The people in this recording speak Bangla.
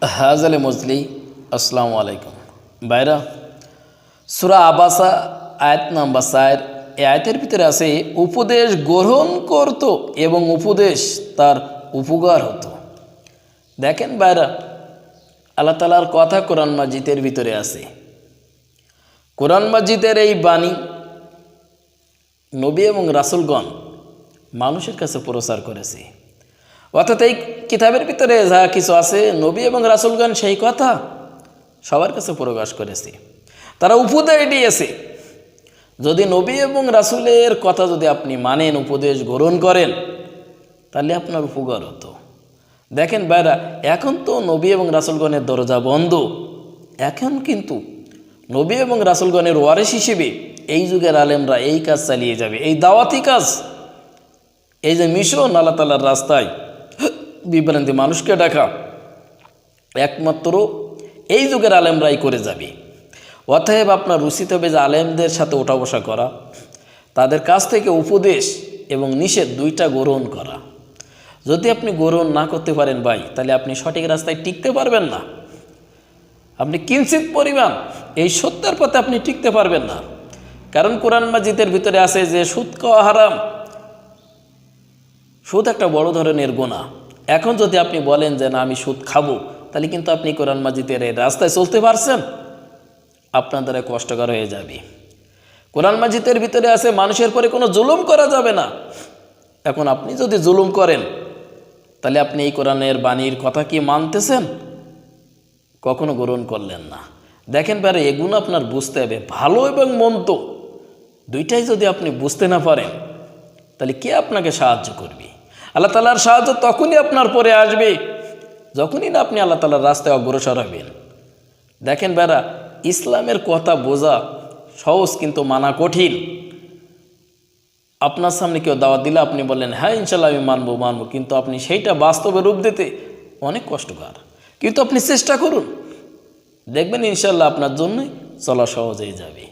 হাজালে মজলি আসসালামু আলাইকুম ভাইরা। সূরা আবাসা আয়াত নাম্বার 4, এই আয়াতের ভিতরে আছে উপদেশ গ্রহণ করত এবং উপদেশ তার উপকার হতো। দেখেন ভাইরা, আল্লাহ তাআলার কথা কোরআন মাজিদের ভিতরে আছে। কোরআন মাজিদের এই বাণী নবী এবং রাসূলগণ মানুষের কাছে প্রচার করেছে। অর্থাৎ এই কিতাবের ভিতরে যা কিছু আছে, নবী এবং রাসূলগণ সেই কথা সবার কাছে প্রকাশ করেছে। তারা উপদেশ দিয়েছে। যদি নবী এবং রাসূলের কথা যদি আপনি মানেন, উপদেশ গ্রহণ করেন, তাহলে আপনার উপকার হতো। দেখেন ভাইরা, এখন তো নবী এবং রাসূলগণের দরজা বন্ধ। এখন কিন্তু নবী এবং রাসূলগণের ওয়ারিস হিসেবে এই যুগের আলেমরা এই কাজ চালিয়ে যাবে, এই দাওয়াতি কাজ, এই যে মিশন আল্লাহ তাআলার রাস্তায় বিভ্রান্তি মানুষকে ডাকা, একমাত্র এই যুগের আলেমরাই করে যাবে। অতএব আপনার উচিত হবে যে আলেমদের সাথে ওঠা বসা করা, তাদের কাছ থেকে উপদেশ এবং নিষেধ দুইটা গ্রহণ করা। যদি আপনি গ্রহণ না করতে পারেন ভাই, তাহলে আপনি সঠিক রাস্তায় টিকতে পারবেন না। আপনি কিঞ্চিত পরিমাণ এই সত্যের পথে আপনি টিকতে পারবেন না। কারণ কোরআন মাজিদের ভিতরে আছে যে সুদ খাওয়া হারাম। সুদ একটা বড় ধরনের গুনাহ। এখন যদি আপনি বলেন যে না আমি সুদ খাবো, তাহলে কিন্তু আপনি কোরআন মাজিদের এই রাস্তায় চলতে পারছেন, আপনার দ্বারা কষ্টকর হয়ে যাবে। কোরআন মাজিদের ভিতরে আছে মানুষের পরে কোনো জুলুম করা যাবে না। এখন আপনি যদি জুলুম করেন, তাহলে আপনি এই কোরআনের বাণীর কথা কি মানতেছেন? কখনো গ্রহণ করলেন না। দেখেন পারে, এগুলো আপনার বুঝতে হবে। ভালো এবং মন্দ দুইটাই যদি আপনি বুঝতে না পারেন, তাহলে কে আপনাকে সাহায্য করবে? আল্লাহ তাআলার সাহায্য তখনই আপনার পরে আসবে যখনই না আপনি আল্লাহ তাআলার রাস্তায় অগ্রসর হবেন। দেখেন ভাইরা, ইসলামের কথা বোঝা সহজ, কিন্তু মানা কঠিন। আপনার সামনে কেউ দাওয়াত দিলে আপনি বললেন হ্যাঁ ইনশাল্লাহ আমি মানবো, কিন্তু আপনি সেইটা বাস্তবে রূপ দিতে অনেক কষ্টকর। কিন্তু আপনি চেষ্টা করুন, দেখবেন ইনশাল্লাহ আপনার জন্যই চলা সহজ হয়ে যাবে।